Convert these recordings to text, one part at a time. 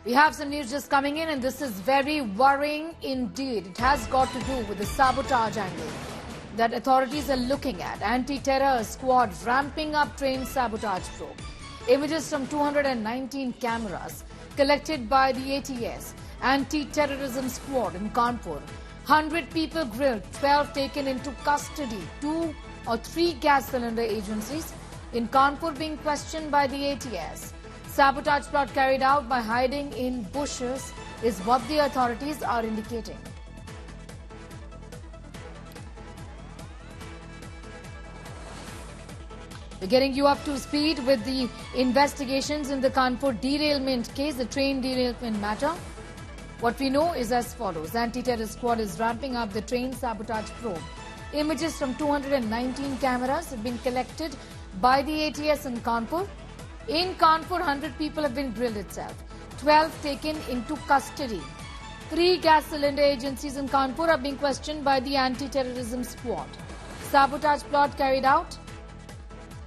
We have some news just coming in, and this is very worrying indeed. It has got to do with the sabotage angle that authorities are looking at. Anti-terror squad ramping up train sabotage probe. Images from 219 cameras collected by the ATS. Anti-terrorism squad in Kanpur. 100 people grilled, 12 taken into custody. 2 or 3 gas cylinder agencies in Kanpur being questioned by the ATS. Sabotage plot carried out by hiding in bushes is what the authorities are indicating. We're getting you up to speed with the investigations in the Kanpur derailment case, the train derailment matter. What we know is as follows. Anti-terror squad is ramping up the train sabotage probe. Images from 219 cameras have been collected by the ATS in Kanpur. In Kanpur, 100 people have been grilled itself. 12 taken into custody. 3 gas cylinder agencies in Kanpur are being questioned by the anti-terrorism squad. Sabotage plot carried out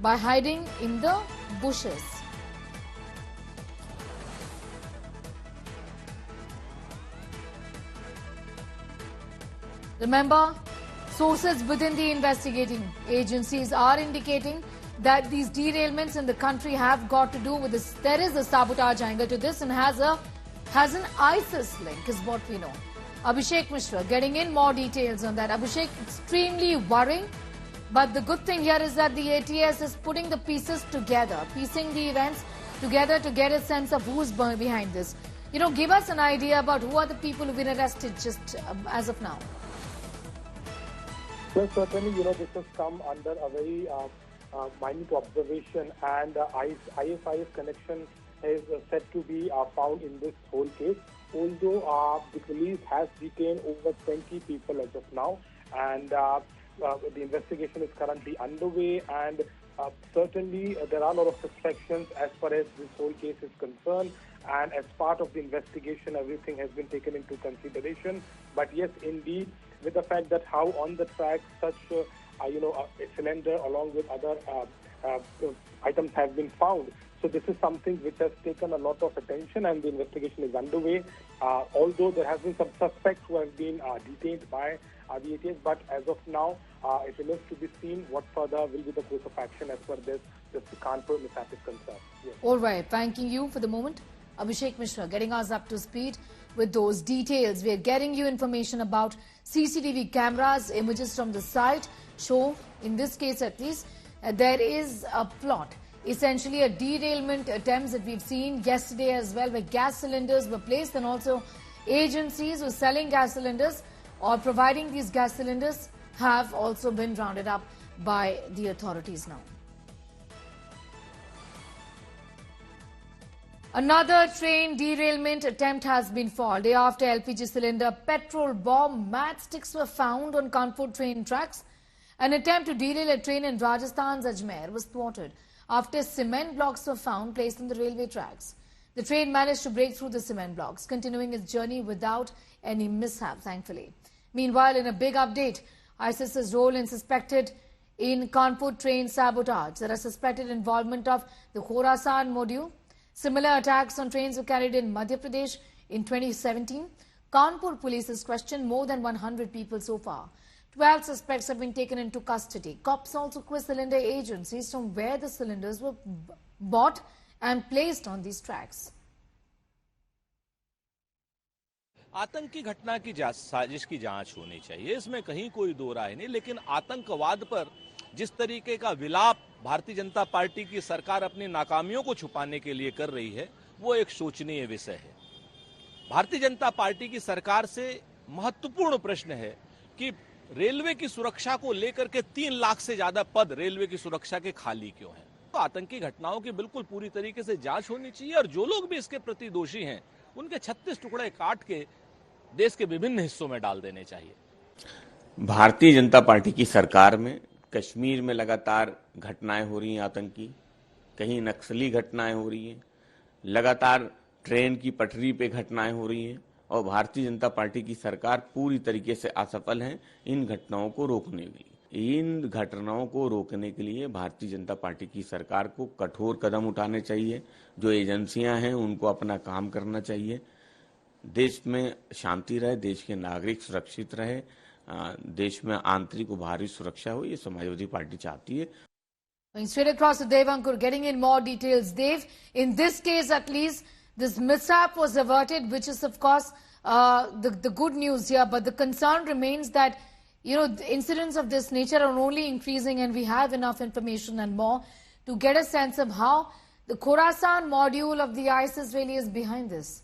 by hiding in the bushes. Remember, sources within the investigating agencies are indicating that these derailments in the country have got to do with this. There is a sabotage angle to this and has an ISIS link, is what we know. Abhishek Mishra getting in more details on that. Abhishek, extremely worrying. But the good thing here is that the ATS is putting the pieces together, piecing the events together to get a sense of who's behind this. Give us an idea about who are the people who've been arrested just as of now. Well, certainly, this has come under a very minute observation, and ISIS connection is said to be found in this whole case. Although the police has detained over 20 people as of now, and the investigation is currently underway, and certainly there are a lot of suspicions as far as this whole case is concerned. And as part of the investigation, everything has been taken into consideration. But yes, indeed, with the fact that how on the track such a cylinder along with other items have been found. So this is something which has taken a lot of attention, and the investigation is underway. Although there has been some suspects who have been detained by the ATS, but as of now, it remains to be seen what further will be the course of action as far as this Kanpur mishap is concerned. Yes. All right, thanking you for the moment. Abhishek Mishra getting us up to speed with those details. We are getting you information about CCTV cameras. Images from the site show, in this case at least, there is a plot. Essentially a derailment attempts that we've seen yesterday as well, where gas cylinders were placed, and also agencies who are selling gas cylinders or providing these gas cylinders have also been rounded up by the authorities now. Another train derailment attempt has been foiled. Day after LPG cylinder, petrol bomb, matchsticks were found on Kanpur train tracks. An attempt to derail a train in Rajasthan's Ajmer was thwarted after cement blocks were found placed on the railway tracks. The train managed to break through the cement blocks, continuing its journey without any mishap, thankfully. Meanwhile, in a big update, ISIS's role in Kanpur train sabotage. There are suspected involvement of the Khorasan module. Similar attacks on trains were carried in Madhya Pradesh in 2017. Kanpur police has questioned more than 100 people so far. 12 suspects have been taken into custody. Cops also quizzed cylinder agencies from where the cylinders were bought and placed on these tracks. आतंकी घटना की साजिश की जांच होनी चाहिए, इसमें कहीं कोई दो राय नहीं। लेकिन आतंकवाद पर जिस तरीके का विलाप भारतीय जनता पार्टी की सरकार अपनी नाकामियों को छुपाने के लिए कर रही है, वो एक शोचनीय विषय है। भारतीय जनता पार्टी की सरकार से महत्वपूर्ण प्रश्न है कि रेलवे की सुरक्षा को लेकर के 3 लाख से ज्यादा पद रेलवे की सुरक्षा के खाली क्यों हैं? तो आतंकी घटनाओं की बिल्कुल पूरी तरीके से जांच होनी चाहिए, और जो लोग भी इसके प्रति दोषी हैं उनके 36 टुकड़े काट के देश के विभिन्न हिस्सों में डाल देने चाहिए। भारतीय जनता पार्टी की सरकार में कश्मीर में लगातार घटनाएं हो रही हैं आतंकी, कहीं नक्सली घटनाएं हो रही हैं, लगातार ट्रेन की पटरी पे घटनाएं हो रही हैं, और भारतीय जनता पार्टी की सरकार पूरी तरीके से असफल है इन घटनाओं को रोकने में। इन घटनाओं को रोकने के लिए भारतीय जनता पार्टी की सरकार को कठोर कदम उठाने चाहिए। जो एजेंसियां हैं उनको अपना काम करना चाहिए। देश में शांति रहे, देश के नागरिक सुरक्षित रहे, देश में आंतरिक बाहरी सुरक्षा हो, ये समाजवादी पार्टी चाहती है। Going straight across to Devankur, getting in more details. Dev, in this case at least, this mishap was averted, which is of course the good news here. But the concern remains that, you know, incidents of this nature are only increasing, and we have enough information and more to get a sense of how the Khorasan module of the ISIS really is behind this.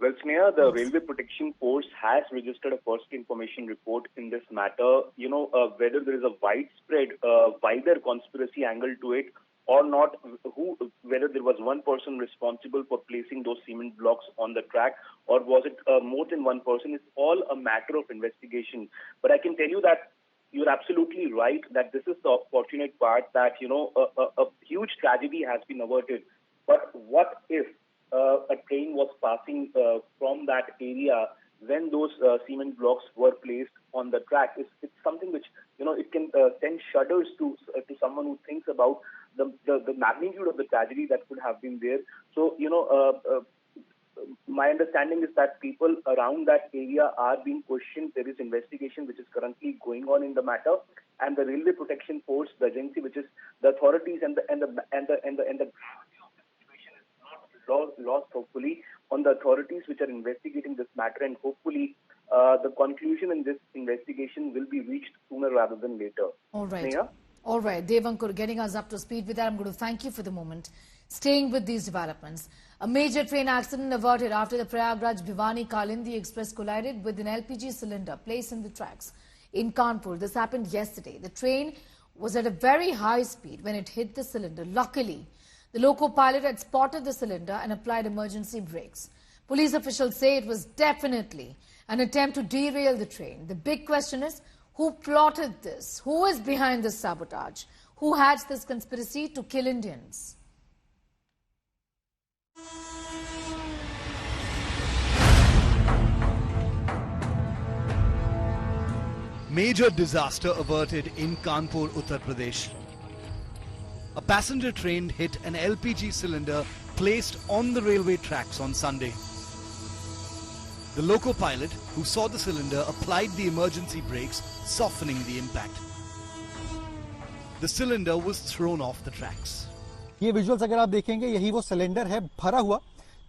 Well, Sneha, the Railway Protection Force has registered a first information report in this matter. You know, whether there is a widespread, wider conspiracy angle to it or not, whether there was one person responsible for placing those cement blocks on the track, or was it more than one person, is all a matter of investigation. But I can tell you that you're absolutely right that this is the fortunate part that, you know, a huge tragedy has been averted. But what if a train was passing from that area when those cement blocks were placed on the track? It's something which, you know, it can send shudders to someone who thinks about the magnitude of the tragedy that could have been there. So, you know, my understanding is that people around that area are being questioned. There is investigation which is currently going on in the matter, and the Railway Protection Force, the agency, which is the authorities and the lost hopefully on the authorities which are investigating this matter, and hopefully the conclusion in this investigation will be reached sooner rather than later. All right. Sneha? All right. Devankur, getting us up to speed with that. I'm going to thank you for the moment. Staying with these developments. A major train accident averted after the Prayagraj Bhiwani Kalindi Express collided with an LPG cylinder placed in the tracks in Kanpur. This happened yesterday. The train was at a very high speed when it hit the cylinder. Luckily, the loco pilot had spotted the cylinder and applied emergency brakes. Police officials say it was definitely an attempt to derail the train. The big question is, who plotted this? Who is behind this sabotage? Who hatched this conspiracy to kill Indians? Major disaster averted in Kanpur, Uttar Pradesh. A passenger train hit an LPG cylinder placed on the railway tracks on Sunday. The loco pilot who saw the cylinder applied the emergency brakes, softening the impact. The cylinder was thrown off the tracks. ये visuals अगर आप देखेंगे, यही वो cylinder है भरा हुआ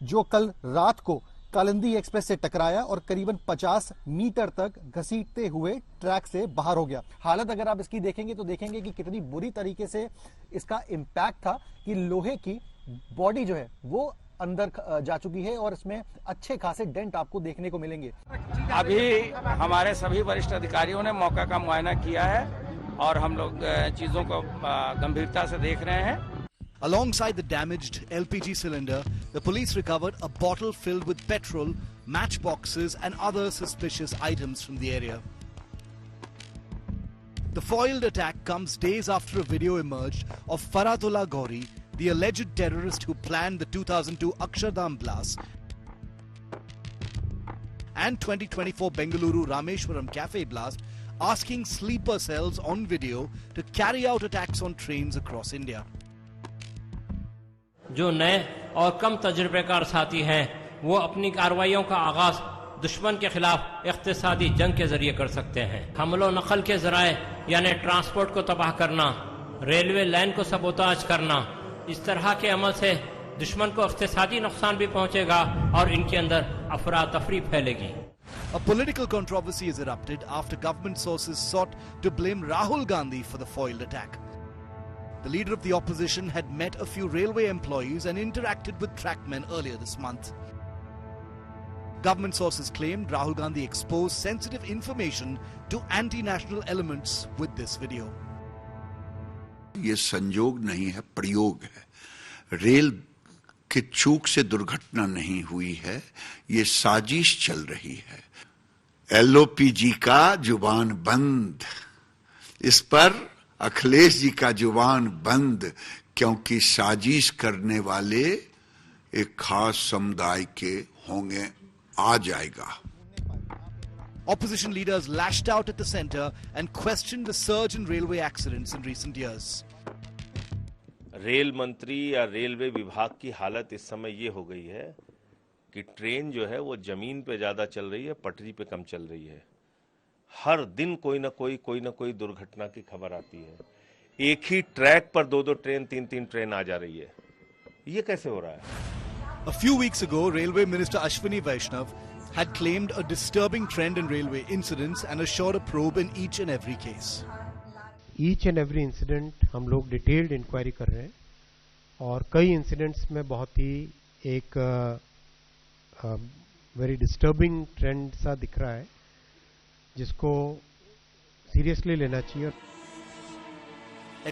जो कल रात को कालिंदी एक्सप्रेस से टकराया और करीबन 50 मीटर तक घसीटते हुए ट्रैक से बाहर हो गया। हालत अगर आप इसकी देखेंगे तो देखेंगे कि कितनी बुरी तरीके से इसका इम्पैक्ट था कि लोहे की बॉडी जो है वो अंदर जा चुकी है और इसमें अच्छे खासे डेंट आपको देखने को मिलेंगे। अभी हमारे सभी वरिष्ठ अधिकारियों ने मौका का मुआयना किया है और हम लोग चीजों को गंभीरता से देख रहे हैं। Alongside the damaged LPG cylinder, the police recovered a bottle filled with petrol, matchboxes and other suspicious items from the area. The foiled attack comes days after a video emerged of Faratullah Ghori, the alleged terrorist who planned the 2002 Akshardham blast and 2024 Bengaluru Rameshwaram cafe blast, asking sleeper cells on video to carry out attacks on trains across India. जो नए और कम तजुर्बेकार साथी हैं वो अपनी कार्रवाइयों का आगाज दुश्मन के खिलाफ इख्तिसादी जंग के जरिए कर सकते हैं। हमलो नकल के जराए यानी ट्रांसपोर्ट को तबाह करना, रेलवे लाइन को सबोताज करना, इस तरह के अमल से दुश्मन को इख्तिसादी नुकसान भी पहुंचेगा और इनके अंदर अफरा तफरी फैलेगी। A political controversy is erupted after government sources sought to blame Rahul Gandhi for the foiled attack. The leader of the opposition had met a few railway employees and interacted with trackmen earlier this month. Government sources claimed Rahul Gandhi exposed sensitive information to anti-national elements with this video. ये संयोग नहीं है, प्रयोग है। Rail की चूक से दुर्घटना नहीं हुई है, ये साजिश चल रही है। एलओपीजी का जुबान बंद, इस पर अखिलेश जी का जुबान बंद, क्योंकि साजिश करने वाले एक खास समुदाय के होंगे, आ जाएगा। Opposition leaders lashed out at the centre and questioned the surge in railway accidents in recent years. Rail मंत्री या रेलवे विभाग की हालत इस समय ये हो गई है कि ट्रेन जो है वो जमीन पे ज्यादा चल रही है, पटरी पे कम चल रही है। हर दिन कोई ना कोई दुर्घटना की खबर आती है। एक ही ट्रैक पर 2-2 ट्रेन, 3-3 ट्रेन आ जा रही है। ये कैसे हो रहा है? A few weeks ago, Railway Minister Ashwini Vaishnav had claimed a disturbing trend in railway incidents and assured a probe in each and every case. Each and every incident हम लोग डिटेल्ड इंक्वायरी कर रहे हैं और कई incidents में बहुत ही एक वेरी डिस्टर्बिंग ट्रेंड सा दिख रहा है जिसको सीरियसली लेना चाहिए.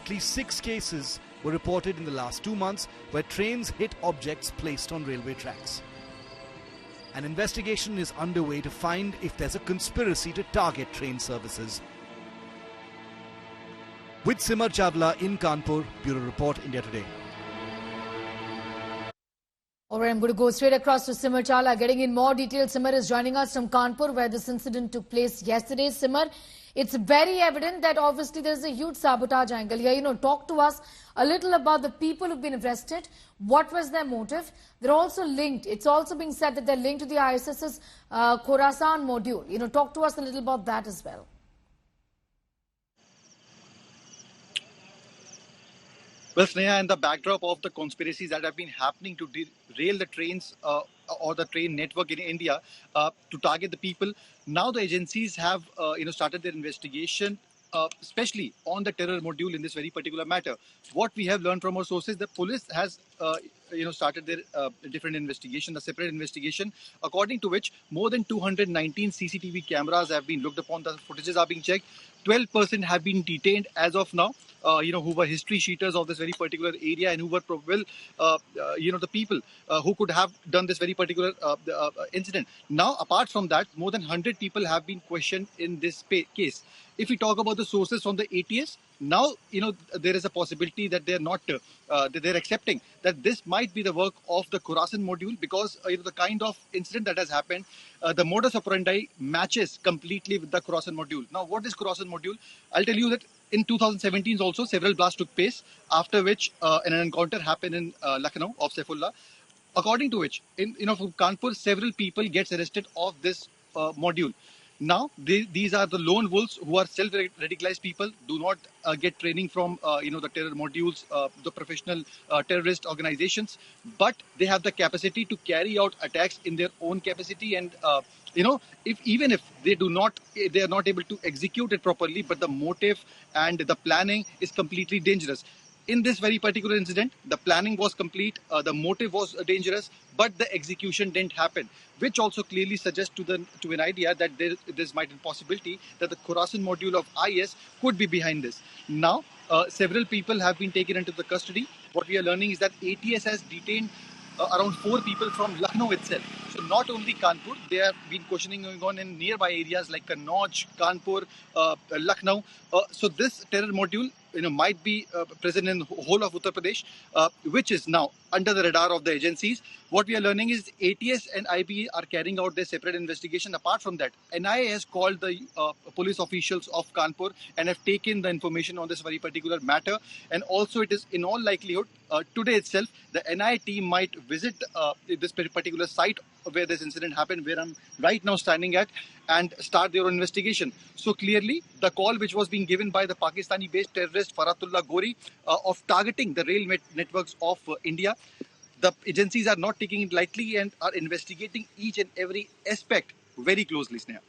At least 6 cases were reported in the last 2 months where trains hit objects placed on railway tracks. An investigation is underway to find if there's a conspiracy to target train services. With Simar Chawla in Kanpur, Bureau Report, India Today. All right, I'm going to go straight across to Simar Chawla, getting in more detail. Simar is joining us from Kanpur, where this incident took place yesterday. Simar, it's very evident that obviously there is a huge sabotage angle here. Talk to us a little about the people who've been arrested. What was their motive? They're also linked. It's also being said that they're linked to the ISS's Khorasan module. Talk to us a little about that as well. Well, Sneha, in the backdrop of the conspiracies that have been happening to derail the trains or the train network in India to target the people, now the agencies have started their investigation, especially on the terror module in this very particular matter. What we have learned from our sources, the police has started their different investigation, a separate investigation, according to which more than 219 CCTV cameras have been looked upon. The footages are being checked. 12% have been detained as of now, who were history sheeters of this very particular area and who were probable, the people who could have done this very particular incident. Now, apart from that, more than 100 people have been questioned in this case. If we talk about the sources from the ATS, now, there is a possibility that they're not, they're accepting that this might be the work of the Khorasan module because, the kind of incident that has happened, the modus operandi matches completely with the Khorasan module. Now, what is Khorasan module? I'll tell you that in 2017 also, several blasts took place, after which an encounter happened in Lucknow of Saifullah, according to which, from Kanpur, several people gets arrested of this module. Now, these are the lone wolves who are self-radicalized people, do not get training from, the terror modules, the professional terrorist organizations, but they have the capacity to carry out attacks in their own capacity. And, even if they are not able to execute it properly, but the motive and the planning is completely dangerous. In this very particular incident, the planning was complete, the motive was dangerous, but the execution didn't happen, which also clearly suggests to an idea that there's might be a possibility that the Khorasan module of IS could be behind this. Now, several people have been taken into the custody. What we are learning is that ATS has detained around 4 people from Lucknow itself. So not only Kanpur, there have been questioning going on in nearby areas like Kannauj, Kanpur, Lucknow. So this terror module, might be present in the whole of Uttar Pradesh, which is now under the radar of the agencies. What we are learning is ATS and IB are carrying out their separate investigation. Apart from that, NIA has called the police officials of Kanpur and have taken the information on this very particular matter. And also it is in all likelihood, today itself, the NIA team might visit this particular site where this incident happened, where I'm right now standing at, and start their own investigation. So clearly, the call which was being given by the Pakistani-based terrorist Faratullah Ghori of targeting the rail networks of India, the agencies are not taking it lightly and are investigating each and every aspect very closely, Sneha.